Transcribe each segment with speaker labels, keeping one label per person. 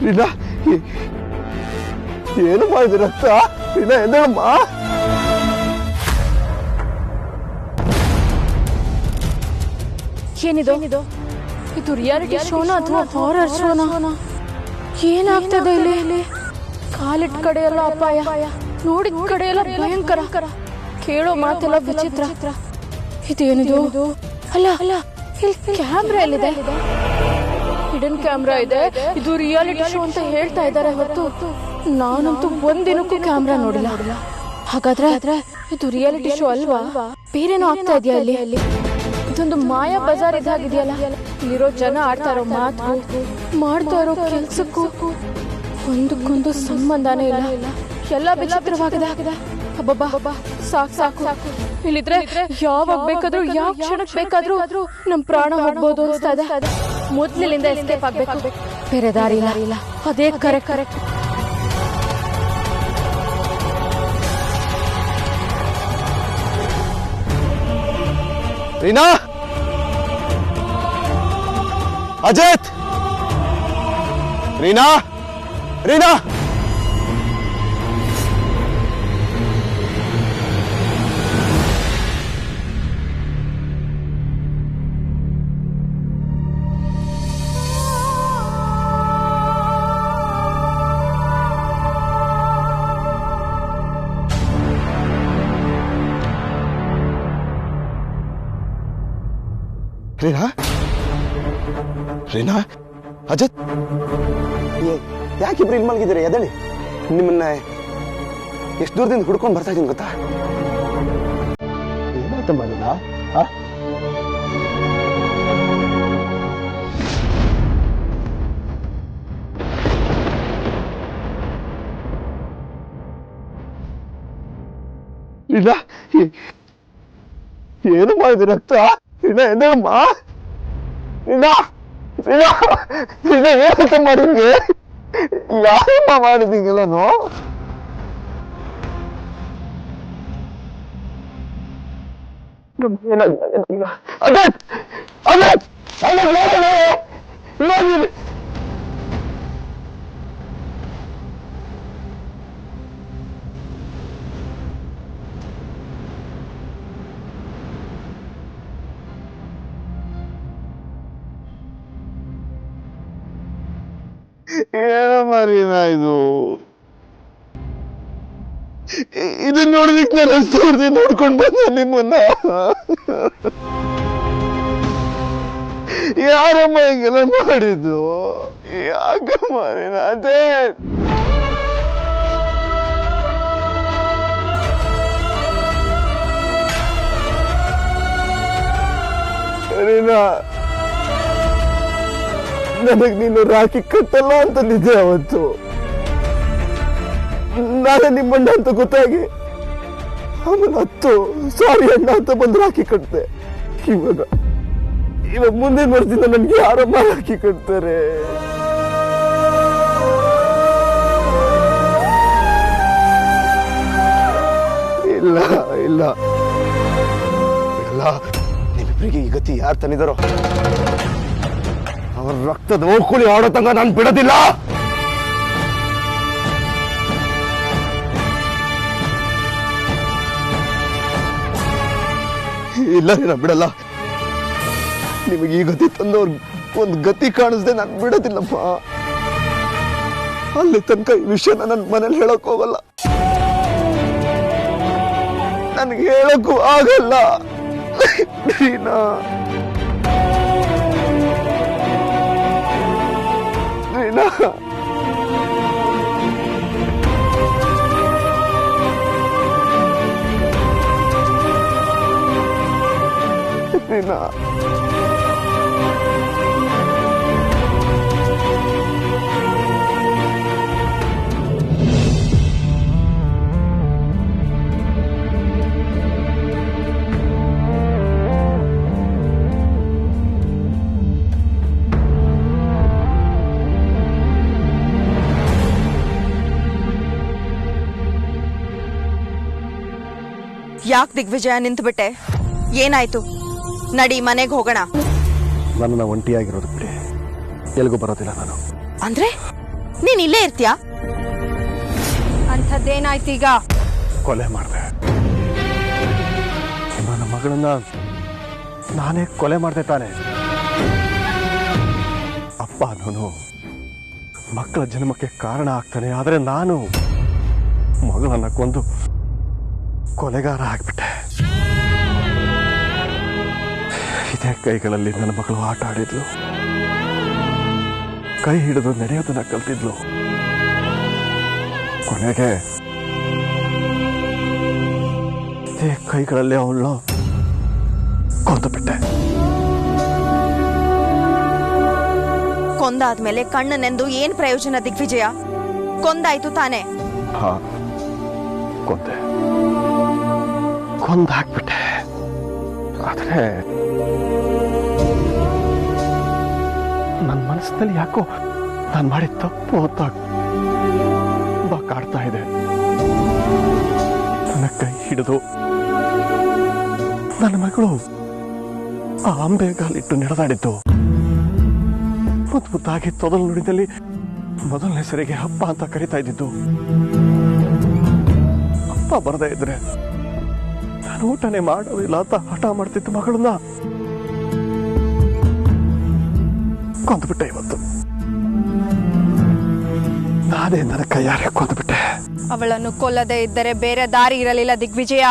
Speaker 1: ರೀನಾ ಏನು ಮಾಡಿದ ರಕ್ತ ರೀನಾ ಎಂದಮ್ಮ
Speaker 2: ಏನಿದು ಇದು ರಿಯಾಲಿಟಿ ಶೋನಾ ಅಥವಾ ಹಾರರ್ ಶೋನಾ ಏನಾಗ್ತದೆ ಇಲ್ಲಿ ಕಾಲಿಟ್ ಕಡೆ ಎಲ್ಲ ಅಪಾಯ ನೋಡಿದ ಕಡೆ ಎಲ್ಲ ಭಯಂಕರ ಕೇಳೋ ಮಾತೆಲ್ಲ ವಿಚಿತ್ರ ಇದೇನಿದು ಅಲ್ಲ ಇಲ್ಲಿ ಕ್ಯಾಮ್ರಾ ಎಲ್ಲಿದೆ ಹಿಡನ್ ಕ್ಯಾಮ್ರಾ ಇದೆ ಇದು ರಿಯಾಲಿಟಿ ಶೋ ಅಂತ ಹೇಳ್ತಾ ಇದ್ದಾರೆ ಹೊತ್ತು ನಾನಂತೂ ಒಂದಿನಕ್ಕೂ ಕ್ಯಾಮ್ರಾ ನೋಡಿಲ್ಲ ಹಾಗಾದ್ರೆ ಇದು ರಿಯಾಲಿಟಿ ಶೋ ಅಲ್ವಾ ಬೇರೇನೋ ಆಗ್ತಾ ಇದೆಯಾ ಅಲ್ಲಿ ಇದೊಂದು ಮಾಯಾ ಬಜಾರ್ ಇದಾಗಿದೆಯಲ್ಲ ಇಲ್ಲಿರೋ ಜನ ಆಡ್ತಾ ಇರೋ ಮಾತು ಮಾಡ್ತಾ ಇರೋ ಕೆಲ್ಸಕ್ಕೂ ಒಂದಕ್ಕೊಂದು ಸಂಬಂಧನೇ ಇಲ್ಲ ಎಲ್ಲ ವಿಚಿತ್ರವಾಗಿದೆ ಅಬ್ಬಬ್ಬಾ ಸಾಕು ಇಲ್ಲಿದ್ರೆ ಯಾವಾಗ ಬೇಕಾದ್ರೂ ಯಾವ ಕ್ಷಣಕ್ಕೆ ಬೇಕಾದ್ರೂ ನಮ್ ಪ್ರಾಣ ಹೋಗ್ಬೋದು ಅನಿಸ್ತಾ ಇದೆ ಮೊದ್ಲಿನಿಂದ ಎಸ್ಕೇಪ್ ಆಗ್ಬೇಕು ಬೇರೆ ದಾರಿ ಇಲ್ಲ ಅದೇ ಕರೆಕ್ಟ್
Speaker 1: ರೀನಾ ಅಜಿತ್ ರೀನಾ ರೀನಾ ರೀನಾ ರೀನಾ ಅಜಿತ್ ಯಾಕಿಬ್ರು ಇಲ್ಲಿ ಮಲಗಿದ್ದೀರಿ ಎದಳಿ ನಿಮ್ಮನ್ನ ಎಷ್ಟು ದೂರದಿಂದ ಹುಡ್ಕೊಂಡು ಬರ್ತಾ ಇದ್ದೀನಿ ಗೊತ್ತಾ ಏನಾಯ್ತಮ್ಮ ನೀನಾ ಇಲ್ಲ ಏನು ಮಾಡಿದ ರಕ್ತ ಇಲ್ಲ ಎಂದಮ್ಮ ಇಲ್ಲ ಇಲ್ಲ ಇಲ್ಲ ಏನಂತ ಮಾಡಿದ್ವಿ ಯಾರಮ್ಮ ಮಾಡಿದೀಗೆಲ್ಲನು ಅಜಿತ್ ಅಜಿತ್ ಏನಮ್ಮ ರೀನಾ ಇದನ್ನ ನೋಡಿದಕ್ಕೆ ನಾನು ದೂರದಿಂದ ನೋಡ್ಕೊಂಡು ಬಂದ ನಿಮ್ಮನ್ನ ಯಾರಮ್ಮ ಹಿಂಗೆಲ್ಲ ಮಾಡಿದ್ದು ಯಾಕಮ್ಮ ರೀನಾ ಅದೇ ರೀನಾ ನನಗ್ ನೀನು ರಾಖಿ ಕಟ್ಟಲ್ಲ ಅಂತ ನಿಜ ಅವತ್ತು ನಾನೇ ನಿಮ್ಮಣ್ಣ ಅಂತ ಗೊತ್ತಾಗಿ ಆಮೇಲೆ ಹತ್ತು ಸಾರಿ ಅಣ್ಣ ಅಂತ ಬಂದು ರಾಖಿ ಕಟ್ತೆ ಇವಾಗ ಮುಂದಿನ ವರ್ಷದಿಂದ ನನ್ಗೆ ಯಾರಮ್ಮ ರಾಖಿ ಕಟ್ತಾರೆ ಇಲ್ಲ ಇಲ್ಲ ಇಲ್ಲ ನಿಮ್ಮಿಬ್ಬರಿಗೆ ಈ ಗತಿ ಯಾರು ತಂದಿದಾರೋ ಅವ್ರ ರಕ್ತದ ಓಕುಳಿ ಆಡೋ ತಂಗ ನಾನು ಬಿಡೋದಿಲ್ಲ ಇಲ್ಲ ನಾ ಬಿಡಲ್ಲ ನಿಮಗೆ ಈ ಗತಿ ತಂದವ್ರ ಒಂದು ಗತಿ ಕಾಣಿಸ್ದೆ ನಾನು ಬಿಡೋದಿಲ್ಲಪ್ಪ ಅಲ್ಲಿ ತನಕ ಈ ವಿಷಯನ ನನ್ನ ಮನೇಲಿ ಹೇಳಕ್ ಹೋಗಲ್ಲ ನನಗೆ ಹೇಳಕ್ಕೂ ಆಗಲ್ಲ ರೀನಾ ರೀನಾ ರೀನಾ
Speaker 3: ಯಾಕೆ ದಿಗ್ವಿಜಯ ನಿಂತುಬಿಟ್ಟೆ? ಏನಾಯ್ತು? ನಡಿ ಮನೆಗೆ ಹೋಗೋಣ.
Speaker 1: ನನ್ನ ಒಂಟಿಯಾಗಿರೋದು ಬಿಡಿ, ಎಲ್ಗೂ ಬರೋದಿಲ್ಲ ನಾನು.
Speaker 3: ಅಂದ್ರೆ ನೀನ್ ಇಲ್ಲೇ ಇರ್ತೀಯಾ?
Speaker 2: ಅಂಥದ್ದೇನಾಯ್ತೀಗ?
Speaker 4: ಕೊಲೆ ಮಾಡಿದೆ. ನನ್ನ ಮಗಳನ್ನ ನಾನೇ ಕೊಲೆ ಮಾಡಿದೆ ತಾನೆ. ಅಪ್ಪ ನಾನು ಮಕ್ಕಳ ಜನ್ಮಕ್ಕೆ ಕಾರಣ ಆಗ್ತಾನೆ, ಆದರೆ ನಾನು ಮಗಳನ್ನ ಕೊಂದು ಕೊಲೆಗಾರ ಆಗ್ಬಿಟ್ಟೆ. ಇದೇ ಕೈಗಳಲ್ಲಿ ನನ್ನ ಮಗಳು ಆಟ ಆಡಿದ್ಲು, ಕೈ ಹಿಡಿದು ನಡೆಯೋದನ್ನ ಕಲ್ತಿದ್ಲು. ಕೊನೆಗೆ ಇದೇ ಕೈಗಳಲ್ಲಿ ಅವಳನ್ನ ಕೊಂದು ಬಿಟ್ಟೆ.
Speaker 3: ಕೊಂದಾದ್ಮೇಲೆ ಕಣ್ಣನೆಂದು ಏನ್ ಪ್ರಯೋಜನ ದಿಗ್ವಿಜಯ? ಕೊಂದಾಯ್ತು ತಾನೆ?
Speaker 4: ಹಾ, ಕೊಂದು ಹಾಕ್ಬಿಟ್ಟೆ. ಆದ್ರೆ ನನ್ನ ಮನಸ್ಸಿನಲ್ಲಿ ಯಾಕೋ ನಾನು ಮಾಡಿದ ತಪ್ಪು ಅಂತ ಕಾಡ್ತಾ ಇದೆ. ನನ್ನ ಕೈ ಹಿಡಿದು ನನ್ನ ಮಗಳು ಆ ಅಂಬೆಗಾಲಿಟ್ಟು ನಡೆದಾಡಿದ್ದು, ಮುದ್ದಾಗಿ ತೊದಲು ನುಡಿದಲ್ಲಿ ಮೊದಲನೇ ಸರಿಗೆ ಅಪ್ಪ ಅಂತ ಕರಿತಾ ಇದ್ದಿದ್ದು. ಅಪ್ಪ ಬರದೇ ಇದ್ರೆ ನಾನು ಊಟನೇ ಮಾಡೋದಿಲ್ಲ ಅಂತ ಹಠ ಮಾಡ್ತಿತ್ತು ಮಗಳನ್ನ. ಕೊಂದ್ಬಿಟ್ಟೆ ಇವತ್ತು. ನಾನೇ ನನ್ನ ಕೈಯಾರೆ ಕೊಂದ್ಬಿಟ್ಟೆ.
Speaker 2: ಅವಳನ್ನು ಕೊಲ್ಲದೆ ಇದ್ದರೆ ಬೇರೆ ದಾರಿ ಇರಲಿಲ್ಲ ದಿಗ್ವಿಜಯ.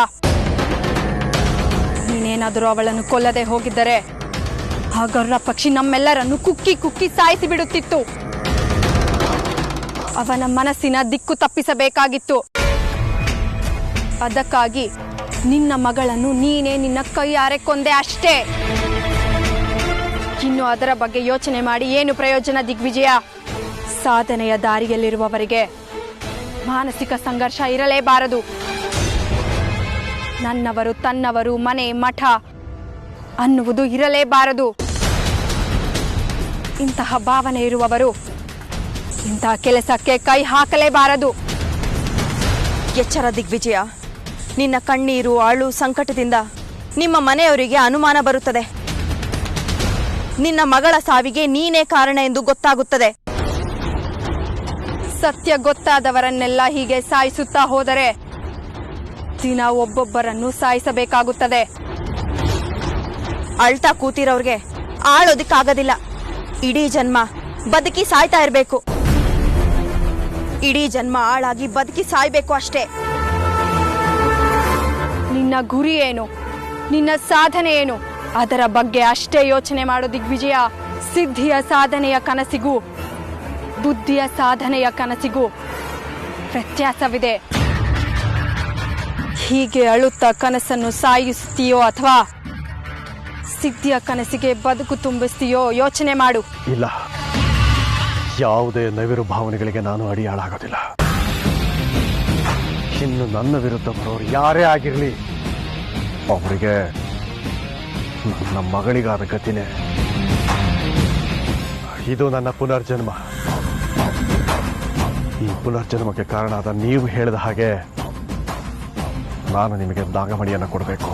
Speaker 2: ನೀನೇನಾದರೂ ಅವಳನ್ನು ಕೊಲ್ಲದೆ ಹೋಗಿದ್ದರೆ ಆ ಗರ್ರ ಪಕ್ಷಿ ನಮ್ಮೆಲ್ಲರನ್ನು ಕುಕ್ಕಿ ಕುಕ್ಕಿ ಸಾಯಿಸಿ ಬಿಡುತ್ತಿತ್ತು. ಅವನ ಮನಸ್ಸಿನ ದಿಕ್ಕು ತಪ್ಪಿಸಬೇಕಾಗಿತ್ತು. ಅದಕ್ಕಾಗಿ ನಿನ್ನ ಮಗಳನ್ನು ನೀನೇ ನಿನ್ನ ಕೈಯಾರೆ ಕೊಂದೆ ಅಷ್ಟೇ. ಇನ್ನು ಅದರ ಬಗ್ಗೆ ಯೋಚನೆ ಮಾಡಿ ಏನು ಪ್ರಯೋಜನ ದಿಗ್ವಿಜಯ? ಸಾಧನೆಯ ದಾರಿಯಲ್ಲಿರುವವರಿಗೆ ಮಾನಸಿಕ ಸಂಘರ್ಷ ಇರಲೇಬಾರದು. ನನ್ನವರು ತನ್ನವರು ಮನೆ ಮಠ ಅನ್ನುವುದು ಇರಲೇಬಾರದು. ಇಂತಹ ಭಾವನೆ ಇರುವವರು ಇಂತಹ ಕೆಲಸಕ್ಕೆ ಕೈ ಹಾಕಲೇಬಾರದು.
Speaker 3: ಎಚ್ಚರ ದಿಗ್ವಿಜಯ, ನಿನ್ನ ಕಣ್ಣೀರು ಅಳು ಸಂಕಟದಿಂದ ನಿಮ್ಮ ಮನೆಯವರಿಗೆ ಅನುಮಾನ ಬರುತ್ತದೆ. ನಿನ್ನ ಮಗಳ ಸಾವಿಗೆ ನೀನೇ ಕಾರಣ ಎಂದು ಗೊತ್ತಾಗುತ್ತದೆ.
Speaker 2: ಸತ್ಯ ಗೊತ್ತಾದವರನ್ನೆಲ್ಲ ಹೀಗೆ ಸಾಯಿಸುತ್ತಾ ಹೋದರೆ ದಿನ ಒಬ್ಬೊಬ್ಬರನ್ನು ಸಾಯಿಸಬೇಕಾಗುತ್ತದೆ.
Speaker 3: ಅಳ್ತಾ ಕೂತಿರೋರ್ಗೆ ಆಳೋದಿಕ್ಕಾಗೋದಿಲ್ಲ. ಇಡೀ ಜನ್ಮ ಬದುಕಿ ಸಾಯ್ತಾ ಇರಬೇಕು. ಇಡೀ ಜನ್ಮ ಆಳಾಗಿ ಬದುಕಿ ಸಾಯ್ಬೇಕು ಅಷ್ಟೇ.
Speaker 2: ನಿನ್ನ ಗುರಿ ಏನು, ನಿನ್ನ ಸಾಧನೆ ಏನು, ಅದರ ಬಗ್ಗೆ ಅಷ್ಟೇ ಯೋಚನೆ ಮಾಡೋ ದಿಗ್ವಿಜಯ. ಸಿದ್ಧಿಯ ಸಾಧನೆಯ ಕನಸಿಗೂ ಬುದ್ಧಿಯ ಸಾಧನೆಯ ಕನಸಿಗೂ ವ್ಯತ್ಯಾಸವಿದೆ. ಹೀಗೆ ಅಳುತ್ತಾ ಕನಸನ್ನು ಸಾಯಿಸ್ತೀಯೋ ಅಥವಾ ಸಿದ್ಧಿಯ ಕನಸಿಗೆ ಬದುಕು ತುಂಬಿಸ್ತೀಯೋ ಯೋಚನೆ ಮಾಡು.
Speaker 4: ಇಲ್ಲ, ಯಾವುದೇ ನವಿರು ಭಾವನೆಗಳಿಗೆ ನಾನು ಅಡಿಯಾಳಾಗೋದಿಲ್ಲ. ಇನ್ನು ನನ್ನ ವಿರುದ್ಧ ಬರೋರು ಯಾರೇ ಆಗಿರಲಿ, ಅವರಿಗೆ ನನ್ನ ಮಗಳಿಗಾದ ಗತಿನೇ. ಇದು ನನ್ನ ಪುನರ್ಜನ್ಮ. ಈ ಪುನರ್ಜನ್ಮಕ್ಕೆ ಕಾರಣ ಆದ ನೀವು ಹೇಳಿದ ಹಾಗೆ ನಾನು ನಿಮಗೆ ನಾಗಮಣಿಯನ್ನು ಕೊಡಬೇಕು.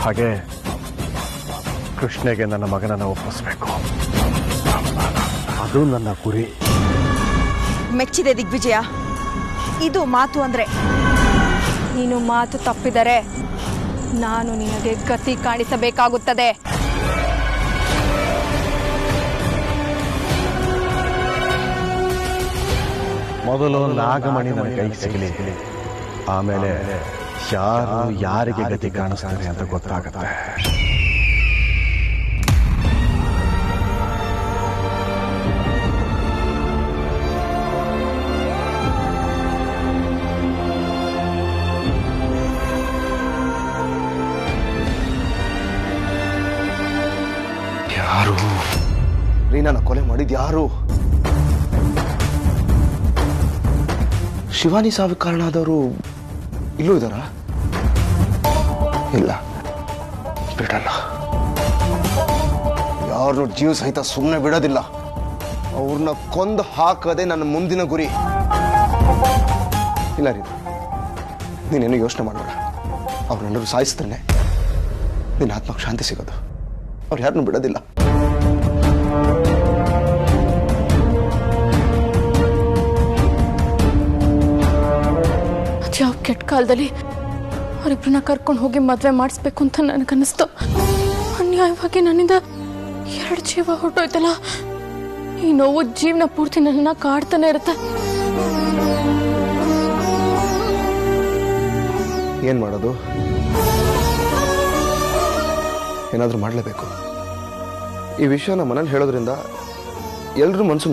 Speaker 4: ಹಾಗೆ ಕೃಷ್ಣಗೆ ನನ್ನ ಮಗನನ್ನು ಒಪ್ಪಿಸಬೇಕು. ಅದು ನನ್ನ ಗುರಿ.
Speaker 3: ಮೆಚ್ಚಿದೆ ದಿಗ್ವಿಜಯ. ಇದು ಮಾತು ಅಂದ್ರೆ.
Speaker 2: ನೀನು ಮಾತು ತಪ್ಪಿದರೆ ನಾನು ನಿನಗೆ ಗತಿ ಕಾಣಿಸಬೇಕಾಗುತ್ತದೆ.
Speaker 4: ಮೊದಲು ನಾಗಮಣಿ ನನ್ನ ಕೈಗೆ ಸಿಗಲಿ, ಆಮೇಲೆ ಯಾರು ಯಾರಿಗೆ ಗತಿ ಕಾಣಿಸ್ತಾರೆ ಅಂತ ಗೊತ್ತಾಗುತ್ತೆ.
Speaker 1: ಯಾರು ರೀನಾನ ಕೊಲೆ ಮಾಡಿದ್? ಯಾರು? ಶಿವಾನಿ ಸಾವಿಗೆ ಕಾರಣ ಆದವರು ಇಲ್ಲೂ ಇದ್ದಾರ? ಇಲ್ಲ, ಬಿಡಲ್ಲ. ಯಾರನ್ನು ಜೀವ ಸಹಿತ ಸುಮ್ಮನೆ ಬಿಡೋದಿಲ್ಲ. ಅವ್ರನ್ನ ಕೊಂದು ಹಾಕದೆ ನನ್ನ ಮುಂದಿನ ಗುರಿ. ಇಲ್ಲ ರೀ, ನೀನೇನು ಯೋಚನೆ ಮಾಡಬೇಡ. ಅವ್ರನ್ನೆಲ್ಲರೂ ಸಾಯಿಸ್ತಾನೆ ನಿನ್ನ ಆತ್ಮಕ್ಕೆ ಶಾಂತಿ ಸಿಗೋದು. ಅವ್ರು ಯಾರನ್ನು ಬಿಡೋದಿಲ್ಲ.
Speaker 2: ಕೆಟ್ಟ ಕಾಲದಲ್ಲಿ ಅವರಿಬ್ಬರನ್ನ ಕರ್ಕೊಂಡು ಹೋಗಿ ಮದುವೆ ಮಾಡಿಸ್ಬೇಕು ಅಂತ ನನಗನ್ನಿಸ್ತು. ಅನ್ಯಾಯವಾಗಿ ನನ್ನಿಂದ 2 ಜೀವ ಹೊರಟೋಯ್ತಲ್ಲ. ಈ ನೋವು ಜೀವನ ಪೂರ್ತಿ ನನ್ನ ಕಾಡ್ತಾನೆ ಇರುತ್ತೆ.
Speaker 1: ಏನು ಮಾಡೋದು? ಏನಾದರೂ ಮಾಡಲೇಬೇಕು. ಈ ವಿಷಯನ ಮನೇಲಿ ಹೇಳೋದ್ರಿಂದ ಎಲ್ಲರೂ ಮನಸ್ಸು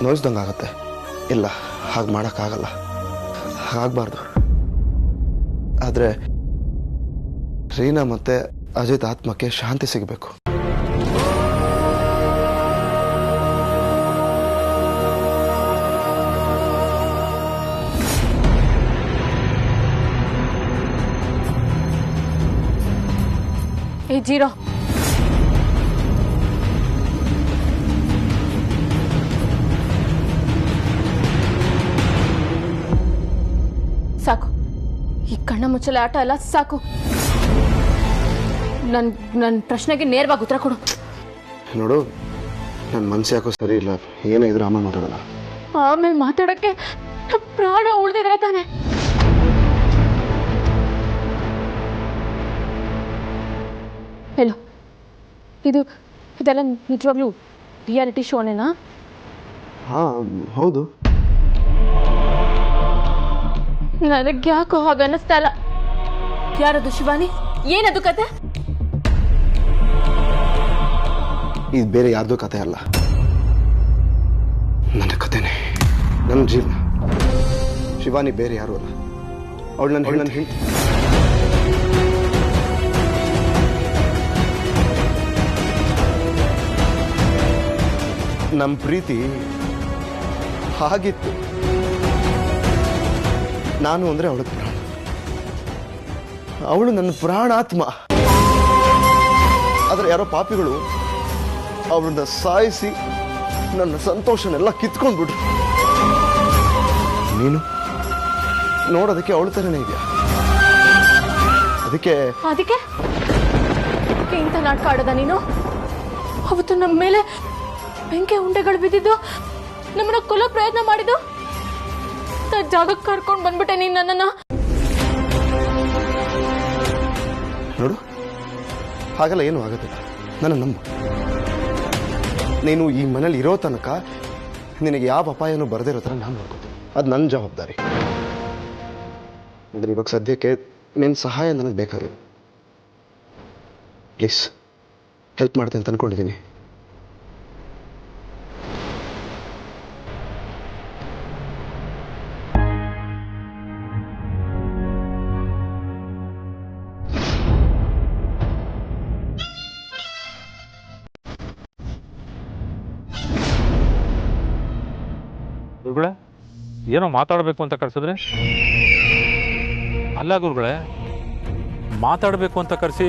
Speaker 1: ನೋಯಿಸ್ದಂಗೆ ಆಗುತ್ತೆ. ಇಲ್ಲ, ಹಾಗೆ ಮಾಡೋಕ್ಕಾಗಲ್ಲ, ಹಾಗಾಗಬಾರ್ದು. ಆದರೆ ರೀನಾ ಮತ್ತೆ ಅಜಿತ್ ಆತ್ಮಕ್ಕೆ ಶಾಂತಿ ಸಿಗಬೇಕು.
Speaker 2: ಏ ಜೀರೋ, ಸಾಕು. ಈ ಕಣ್ಣ ಮುಚ್ಚಲ ಆಟ ಎಲ್ಲ ಸಾಕು. ನನ್ನ ಪ್ರಶ್ನೆಗೆ ನೇರವಾಗಿ ಉತ್ತರ ಕೊಡು.
Speaker 1: ನೋಡು, ನನ್ನ ಮನಸ್ಸು ಯಾಕೋ ಸರಿ ಇಲ್ಲ. ಏನೇ ಇದ್ರು ಆಮೇಲೆ ಮಾತಾಡೋಣ.
Speaker 2: ಆಮೇಲೆ ಮಾತಾಡಕ್ಕೆ ಪ್ರಾಣ ಉಳಿದಿದ್ರೆ ತಾನೆ. ಹೇಳು, ಇದೆಲ್ಲ ನಿಜವಾಗ್ಲೂ ರಿಯಾಲಿಟಿ ಶೋನೇನಾ?
Speaker 1: ಹಾಂ, ಹೌದು.
Speaker 2: ನನಗೆ ಯಾಕೋ ಹಾಗೆ ಅನ್ನಿಸ್ತಾ ಇಲ್ಲ. ಯಾರದು ಶಿವಾನಿ? ಏನದು ಕತೆ?
Speaker 1: ಇದು ಬೇರೆ ಯಾರ್ದೋ ಕತೆ ಅಲ್ಲ, ನನ್ನ ಕತೆನೇ, ನನ್ನ ಜೀವನ. ಶಿವಾನಿ ಬೇರೆ ಯಾರು ಅಲ್ಲ, ಅವಳು ನನ್ನ ಹೆಂಡತಿ. ನಮ್ಮ ಪ್ರೀತಿ ಹಾಗಿತ್ತು. ನಾನು ಅಂದರೆ ಅವಳ ಪ್ರಾಣ, ಅವಳು ನನ್ನ ಪ್ರಾಣಾತ್ಮ. ಆದರೆ ಯಾರೋ ಪಾಪಿಗಳು ಅವಳನ್ನ ಸಾಯಿಸಿ ನನ್ನ ಸಂತೋಷನೆಲ್ಲ ಕಿತ್ಕೊಂಡ್ಬಿಟ್ರು. ನೀನು ನೋಡೋದಕ್ಕೆ ಅವಳ ಥರನೇ ಇದೆಯಾ? ಅದಕ್ಕೆ
Speaker 2: ಇಂಥ ನಾಟಕ ಆಡೋದ ನೀನು? ಅವತ್ತು ನಮ್ಮ ಮೇಲೆ ಬೆಂಕಿ ಉಂಡೆಗಳು ಬಿದ್ದಿದ್ದು, ನಮ್ಮನ್ನ ಕೊಲ್ಲೋ ಪ್ರಯತ್ನ ಮಾಡಿದ್ದು, ಜಾಗಕ್ಕೆ ಕರ್ಕೊಂಡು ಬಂದ್ಬಿಟ್ಟೆ ನೀನು ನನ್ನನ್ನ.
Speaker 1: ನೋಡು, ಹಾಗೆಲ್ಲ ಏನೂ ಆಗೋದಿಲ್ಲ, ನನ್ನ ನಂಬು. ನೀನು ಈ ಮನೇಲಿ ಇರೋ ತನಕ ನಿನಗೆ ಯಾವ ಅಪಾಯನೂ ಬರದೇ ಇರೋ ಥರ ನಾನು ನೋಡ್ಕೋತೀನಿ. ಅದು ನನ್ನ ಜವಾಬ್ದಾರಿ. ಅಂದರೆ ಇವಾಗ ಸದ್ಯಕ್ಕೆ ನಿನ್ನ ಸಹಾಯ ನನಗೆ ಬೇಕಾಗಿದೆ. ಪ್ಲೀಸ್ ಹೆಲ್ಪ್ ಮಾಡ್ತೀನಿ ಅಂತ ಅಂದ್ಕೊಂಡಿದ್ದೀನಿ.
Speaker 5: ಗುರುಗಳೇ, ಏನೋ ಮಾತಾಡಬೇಕು ಅಂತ ಕರೆಸಿದ್ರೆ? ಅಲ್ಲ ಗುರುಗಳೇ, ಮಾತಾಡಬೇಕು ಅಂತ ಕರೆಸಿ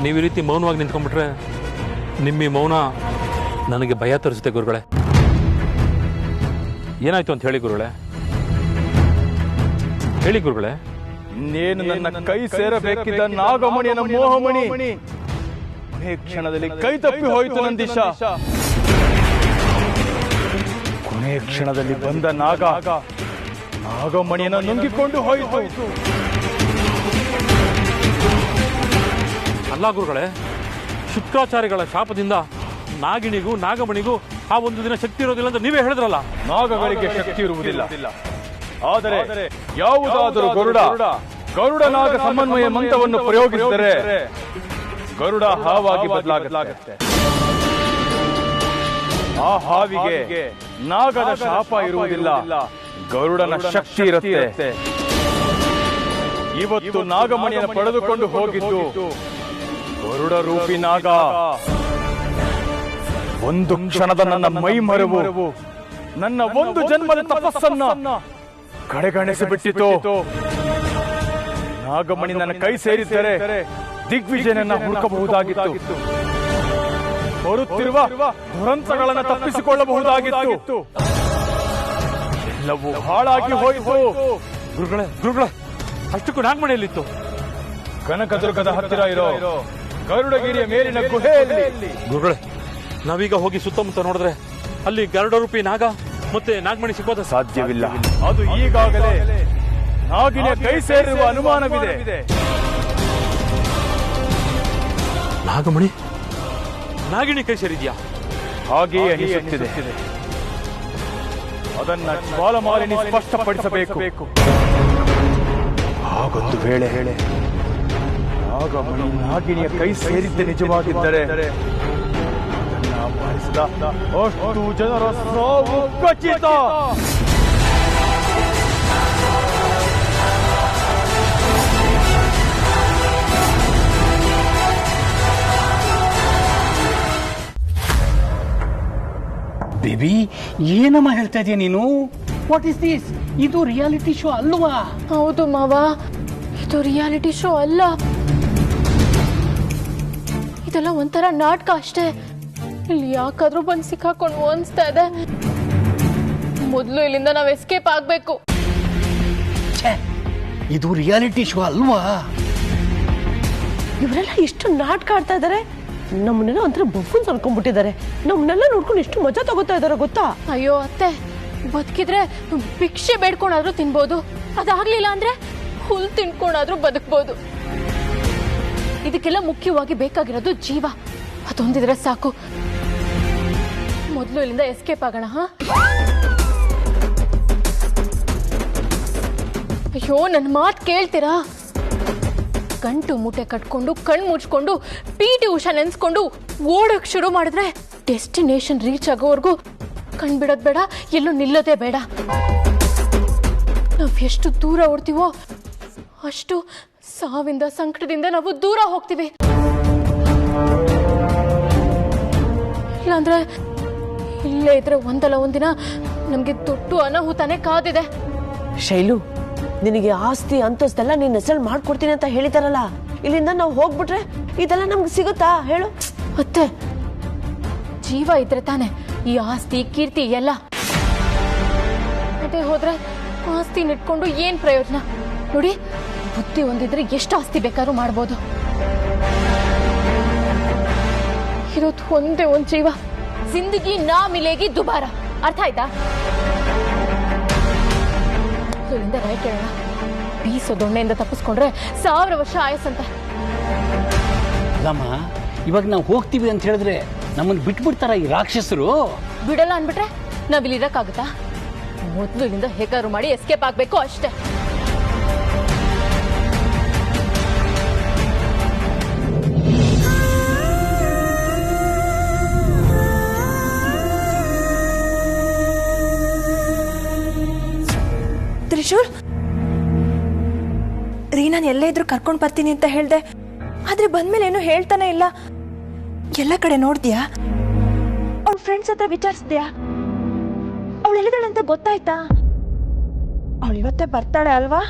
Speaker 5: ನೀವು ಈ ರೀತಿ ಮೌನವಾಗಿ ನಿಂತ್ಕೊಂಡ್ಬಿಟ್ರೆ ನಿಮ್ಮ ಈ ಮೌನ ನನಗೆ ಭಯ ತರಿಸುತ್ತೆ ಗುರುಗಳೇ. ಏನಾಯ್ತು ಅಂತ ಹೇಳಿ ಗುರುಗಳೇ, ಹೇಳಿ ಗುರುಗಳೇ.
Speaker 6: ಇನ್ನೇನು ನನ್ನ ಕೈ ಸೇರಬೇಕಿದ್ದ ನಾಗಮಣಿಯನ ಮೋಹಮಣಿ ಕೊನೆ ಕ್ಷಣದಲ್ಲಿ ಕೈ ತಪ್ಪಿ ಹೋಯಿತು ನಂದೀಶ. ಕೊನೆ ಕ್ಷಣದಲ್ಲಿ ಬಂದ ನಾಗಮಣಿಯನ್ನು ನುಂಗಿಕೊಂಡು ಹೋಯಿತು.
Speaker 5: ಅಲ್ಲ ಗುರುಗಳೇ, ಶುಕ್ರಾಚಾರ್ಯಗಳ ಶಾಪದಿಂದ ನಾಗಿಣಿಗೂ ನಾಗಮಣಿಗೂ ಆ ಒಂದು ದಿನ ಶಕ್ತಿ ಇರೋದಿಲ್ಲ ಅಂತ ನೀವೇ ಹೇಳಿದ್ರಲ್ಲ.
Speaker 6: ನಾಗಗಳಿಗೆ ಶಕ್ತಿ ಇರುವುದಿಲ್ಲ, ಆದರೆ ಯಾವುದಾದರೂ ಗರುಡ ನಾಗ ಸಮನ್ವಯ ಮಂತ್ರವನ್ನು ಪ್ರಯೋಗಿಸಿದರೆ ಗರುಡ ಹಾವಾಗಿ ಬದಲಾಗುತ್ತೆ. ಆ ಹಾವಿಗೆ ನಾಗದ ಶಾಪ ಇರುವುದಿಲ್ಲ, ಗರುಡನ ಶಕ್ತಿ ಇರುತ್ತೆ. ಇವತ್ತು ನಾಗಮಣಿಯನ್ನು ಪಡೆದುಕೊಂಡು ಹೋಗಿದ್ದು ಗರುಡ ರೂಪಿ ನಾಗ. ಒಂದು ಕ್ಷಣದ ನನ್ನ ಮೈ ಮರೆವು ನನ್ನ ಒಂದು ಜನ್ಮದ ತಪಸ್ಸನ್ನ ಕಡೆಗಣಿಸಿ ಬಿಟ್ಟಿತು. ನಾಗಮಣಿ ನನ್ನ ಕೈ ಸೇರಿದ್ದರೆ ದಿಗ್ವಿಜಯನನ್ನ ಹುಡುಕಬಹುದಾಗಿತ್ತು, ಬರುತ್ತಿರುವ ದುರಂತಗಳನ್ನು ತಪ್ಪಿಸಿಕೊಳ್ಳಬಹುದಾಗಿತ್ತು. ಎಲ್ಲವೂ ಹಾಳಾಗಿ ಹೋಯಿತು.
Speaker 5: ಗುರುಗಳೇ, ಅಷ್ಟಕ್ಕೂ ನಾಗಮಣಿಯಲ್ಲಿತ್ತು.
Speaker 6: ಕನಕದುರ್ಗದ ಹತ್ತಿರ ಇರೋ ಗರುಡಗಿರಿಯ ಮೇಲಿನ ಗುಹೆಯಲ್ಲಿ.
Speaker 5: ಗುರುಗಳೇ, ನಾವೀಗ ಹೋಗಿ ಸುತ್ತಮುತ್ತ ನೋಡಿದ್ರೆ ಅಲ್ಲಿ ಗರುಡ ರೂಪಿ ನಾಗ ಮತ್ತೆ ನಾಗಮಣಿ ಸಿಗೋದ
Speaker 6: ಸಾಧ್ಯವಿಲ್ಲ. ಅದು ಈಗಾಗಲೇ ನಾಗಿಣಿಯ ಕೈ ಸೇರಿರುವ ಅನುಮಾನವಿದೆ.
Speaker 5: ನಾಗಮಣಿ ನಾಗಿಣಿ ಕೈ ಸೇರಿದ್ಯಾ?
Speaker 6: ಹಾಗೆಯೇ ಅನಿಸುತ್ತಿದೆ. ಅದನ್ನ ಜ್ವಾಲಮಾಲಿನಿ ಸ್ಪಷ್ಟಪಡಿಸಬೇಕು. ಹಾಗೊಂದು ವೇಳೆ ನಾಗಮಣಿ ನಾಗಿಣಿಯ ಕೈ ಸೇರಿದ್ದೆ ನಿಜವಾಗಿದ್ದರೆ ಅದನ್ನ ಅಪಹರಿಸಿದ ಅಷ್ಟು ಜನರ ಸಾವು ಖಚಿತ.
Speaker 7: ಬೇಬಿ, ಏನಮ್ಮ ಹೇಳ್ತಾ ಇದೀಯ ನೀನು? What is this? ಇದು ರಿಯಾಲಿಟಿ ಶೋ ಅಲ್ವಾ?
Speaker 2: ಹೌದು ಮಾವ, ಇದು ರಿಯಾಲಿಟಿ ಶೋ ಅಲ್ಲ. ಇದೆಲ್ಲ ಒಂಥರ ನಾಟಕ ಅಷ್ಟೇ. ಇಲ್ಲಿ ಯಾಕಾದ್ರೂ ಬಂದು ಸಿಕ್ಕಾಕೊಂಡು ಅನ್ಸ್ತಾ ಇದೆ. ಮೊದಲು ಇಲ್ಲಿಂದ ನಾವು ಎಸ್ಕೇಪ್ ಆಗ್ಬೇಕು.
Speaker 7: ಇದು ರಿಯಾಲಿಟಿ ಶೋ ಅಲ್ವಾ?
Speaker 8: ಇವರೆಲ್ಲ ಎಷ್ಟು ನಾಟಕ ಆಡ್ತಾ ಇದಾರೆ. ನಮ್ಮನ್ನೆಲ್ಲ ಒಂಥರ ಬಫೂನ್ಸ್ ಅನ್ಕೊಂಡ್ಬಿಟ್ಟಿದ್ದಾರೆ. ನಮ್ಮನ್ನೆಲ್ಲ ನೋಡ್ಕೊಂಡು ಎಷ್ಟು ಮಜಾ ತಗೋತಾ ಇದಾರೆ ಗೊತ್ತಾ?
Speaker 2: ಅಯ್ಯೋ ಅತ್ತೆ, ಬದುಕಿದ್ರೆ ಭಿಕ್ಷೆ ಬೇಡ್ಕೊಂಡಾದ್ರೂ ತಿನ್ಬೋದು, ಅದಾಗ್ಲಿಲ್ಲ ಅಂದ್ರೆ ಹುಲ್ ತಿನ್ಕೊಂಡಾದ್ರೂ ಬದುಕ್ಬೋದು. ಇದಕ್ಕೆಲ್ಲ ಮುಖ್ಯವಾಗಿ ಬೇಕಾಗಿರೋದು ಜೀವ. ಅದೊಂದಿದ್ರೆ ಸಾಕು. ಮೊದಲು ಇಲ್ಲಿಂದ ಎಸ್ಕೇಪ್ ಆಗೋಣ. ಅಯ್ಯೋ, ನನ್ನ ಮಾತು ಕೇಳ್ತೀರಾ? ಗಂಟು ಮೂಟೆ ಕಟ್ಕೊಂಡು ಕಣ್ ಮುಚ್ಕೊಂಡು PT ಉಷಾ ನೆನ್ಸ್ಕೊಂಡು ಓಡಕ್ ಶುರು ಮಾಡಿದ್ರೆ ಡೆಸ್ಟಿನೇಷನ್ ರೀಚ್ ಆಗೋವರೆಗೂ ಕಣ್ ಬಿಡೋದ್ ಬೇಡ, ಎಲ್ಲೂ ನಿಲ್ಲೋದೇ ಬೇಡ. ನಾವ್ ಎಷ್ಟು ದೂರ ಓಡ್ತೀವೋ ಅಷ್ಟು ಸಾವಿಂದ ಸಂಕಟದಿಂದ ನಾವು ದೂರ ಹೋಗ್ತೀವಿ. ಇಲ್ಲಾಂದ್ರೆ ಇಲ್ಲೇ ಇದ್ರೆ ಒಂದಲ್ಲ ಒಂದಿನ ನಮ್ಗೆ ದೊಡ್ಡ ಅನಾಹುತಾನೆ ಕಾದಿದೆ.
Speaker 8: ಶೈಲು, ನಿನಗೆ ಆಸ್ತಿ ಅಂತಸ್ತೆಲ್ಲ ನಿನ್ನ ಹೆಸರು ಮಾಡ್ಕೊಡ್ತೀನಿ ಅಂತ ಹೇಳಿದಾರಲ್ಲ, ಇಲ್ಲಿಂದ ನಾವು ಹೋಗ್ಬಿಟ್ರೆ ಇದೆಲ್ಲ ನಮ್ಗೆ ಸಿಗುತ್ತಾ ಹೇಳು?
Speaker 2: ಅತ್ತೆ, ಜೀವ ಇದ್ರೆ ತಾನೆ ಈ ಆಸ್ತಿ ಕೀರ್ತಿ ಎಲ್ಲ. ಅದೇ ಹೋದ್ರೆ ಆಸ್ತಿ ಇಟ್ಕೊಂಡು ಏನ್ ಪ್ರಯೋಜನ? ನೋಡಿ, ಬುದ್ಧಿ ಒಂದಿದ್ರೆ ಎಷ್ಟು ಆಸ್ತಿ ಬೇಕಾದ್ರೂ ಮಾಡ್ಬೋದು. ಇರೋದು ಒಂದೇ ಒಂದ್ ಜೀವ. ಜಿಂದಗಿ ನಾ ಮಿಲೇಗಿ ದುಬಾರ. ಅರ್ಥ ಆಯ್ತಾ? ಇಲ್ಲಿಂದ ರೈಟ್ ಹೇಳೋಣ. ಬೀಸೋ ದೊಣ್ಣೆಯಿಂದ ತಪ್ಪಿಸ್ಕೊಂಡ್ರೆ 1000 ವರ್ಷ ಆಯಸ್ಸಂತೆ.
Speaker 7: ಅಲ್ಲಮ್ಮ, ಇವಾಗ ನಾವು ಹೋಗ್ತೀವಿ ಅಂತ ಹೇಳಿದ್ರೆ ನಮ್ಮನ್ನು ಬಿಟ್ಬಿಡ್ತಾರ ಈ ರಾಕ್ಷಸರು?
Speaker 2: ಬಿಡಲ್ಲ ಅನ್ಬಿಟ್ರೆ ನಾವಿಲ್ಲಿ ಇರಕ್ಕಾಗುತ್ತಾ? ಮೊದಲು ಇಲ್ಲಿಂದ ಹೇಗಾದ್ರು ಮಾಡಿ ಎಸ್ಕೇಪ್ ಆಗ್ಬೇಕು ಅಷ್ಟೇ.
Speaker 3: ತ್ರಿಶೂಲ್, ರೀನಾನ್ ಎಲ್ಲೇ ಇದ್ರು ಕರ್ಕೊಂಡು ಬರ್ತೀನಿ ಅಂತ ಹೇಳ್ದೆ, ಆದ್ರೆ ಬಂದ್ಮೇಲೆ ಏನು ಹೇಳ್ತಾನೆ ಇಲ್ಲ. ಎಲ್ಲ ಕಡೆ ನೋಡ್ದ್ಯಾ? ಅವಳ ಫ್ರೆಂಡ್ಸ್ ಹತ್ರ ವಿಚಾರಿಸ್ದ್ಯಾ? ಅವಳು ಎಲ್ಲಿದ್ದಾಳೆ ಅಂತ ಗೊತ್ತಾಯ್ತಾ? ಅವಳು ಇವತ್ತೇ ಬರ್ತಾಳೆ ಅಲ್ವಾ?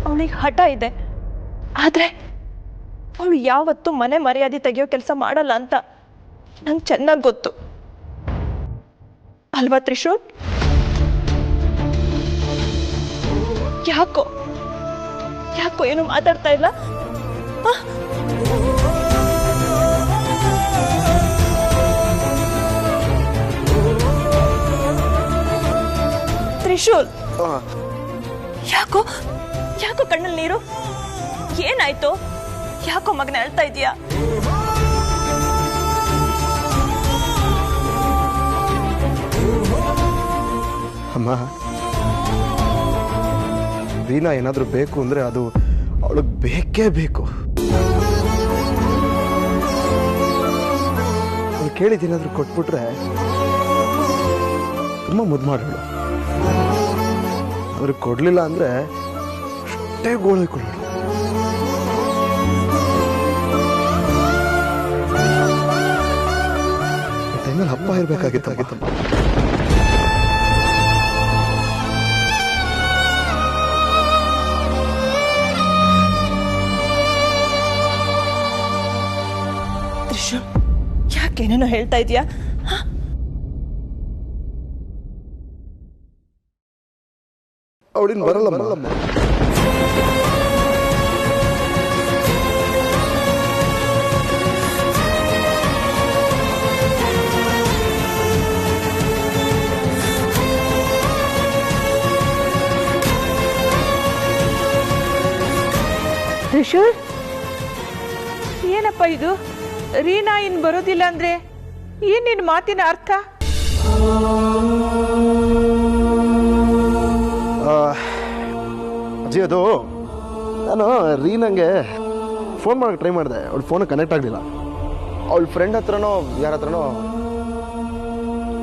Speaker 3: ಅವಳಿಗೆ ಹಠ ಇದೆ, ಆದ್ರೆ ಅವಳು ಯಾವತ್ತೂ ಮನೆ ಮರ್ಯಾದೆ ತೆಗೆಯೋ ಕೆಲಸ ಮಾಡಲ್ಲ ಅಂತ ನಂಗೆ ಚೆನ್ನಾಗಿ ಗೊತ್ತು ಅಲ್ವಾ ತ್ರಿಶೂಲ್? ಯಾಕೋ ಏನು ಮಾತಾಡ್ತಾ ಇಲ್ಲ? ತ್ರಿಶೂಲ್, ಯಾಕೋ ಕಣ್ಣಲ್ಲಿ ನೀರು? ಏನಾಯ್ತು? ಯಾಕೋ ಮಗನ ಅಳ್ತಾ ಇದೀಯಾ?
Speaker 1: ಅಮ್ಮ, ರೀನಾ ಏನಾದರೂ ಬೇಕು ಅಂದ್ರೆ ಅದು ಅವಳಿಗೆ ಬೇಕೇ ಬೇಕು. ಅವಳು ಕೇಳಿದ್ದೇನಾದ್ರೂ ಕೊಟ್ಬಿಟ್ರೆ ತುಂಬ ಮುದ್ದು ಮಾಡೋಳು. ಅವ್ರಿಗೆ ಕೊಡ್ಲಿಲ್ಲ ಅಂದ್ರೆ ಅಷ್ಟೇ ಗೋಳು ಕೊಡೋಳು. ಟೈಮಲ್ಲಿ ಹಬ್ಬ ಇರಬೇಕಾಗಿತ್ತಮ್ಮ.
Speaker 3: ಏನೇನೋ ಹೇಳ್ತಾ ಇದೀಯಾ?
Speaker 1: ಅವಳಿನ್ ಬರಲ್ಲಮ್ಮ.
Speaker 9: ತ್ರಿಶೂಲ್, ಏನಪ್ಪ ಇದು? ರೀನಾ ಇನ್ ಬರೋದಿಲ್ಲ ಅಂದ್ರೆ ಏನ್ ನಿನ್ ಮಾತಿನ ಅರ್ಥ?
Speaker 1: ಅಜ್ಜಿ, ಅದು ನಾನು ರೀನಂಗೆ ಫೋನ್ ಮಾಡೋಕೆ ಟ್ರೈ ಮಾಡಿದೆ. ಅವಳ ಫೋನ್ ಕನೆಕ್ಟ್ ಆಗಲಿಲ್ಲ. ಅವಳ ಫ್ರೆಂಡ್ ಹತ್ರನೋ ಯಾರ ಹತ್ರನೋ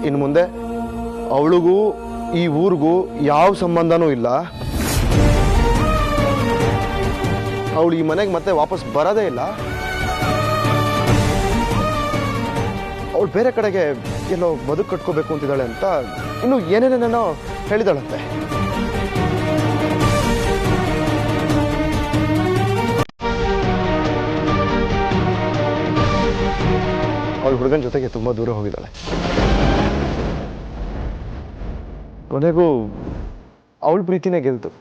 Speaker 1: ಇನ್ನು ಮುಂದೆ ಅವಳಿಗೂ ಈ ಊರಿಗೂ ಯಾವ ಸಂಬಂಧನೂ ಇಲ್ಲ. ಅವಳು ಈ ಮನೆಗೆ ಮತ್ತೆ ವಾಪಸ್ ಬರೋದೇ ಇಲ್ಲ. ಅವಳು ಬೇರೆ ಕಡೆಗೆ ಎಲ್ಲೋ ಬದುಕು ಕಟ್ಕೋಬೇಕು ಅಂತಿದ್ದಾಳೆ ಅಂತ ಇನ್ನು ಏನೇನೇನೋ ಹೇಳಿದಾಳಂತೆ. ಅವಳು ಹುಡುಗನ ಜೊತೆಗೆ ತುಂಬ ದೂರ ಹೋಗಿದ್ದಾಳೆ. ಕೊನೆಗೂ ಅವಳ ಪ್ರೀತಿನೇ ಗೆಲ್ತು.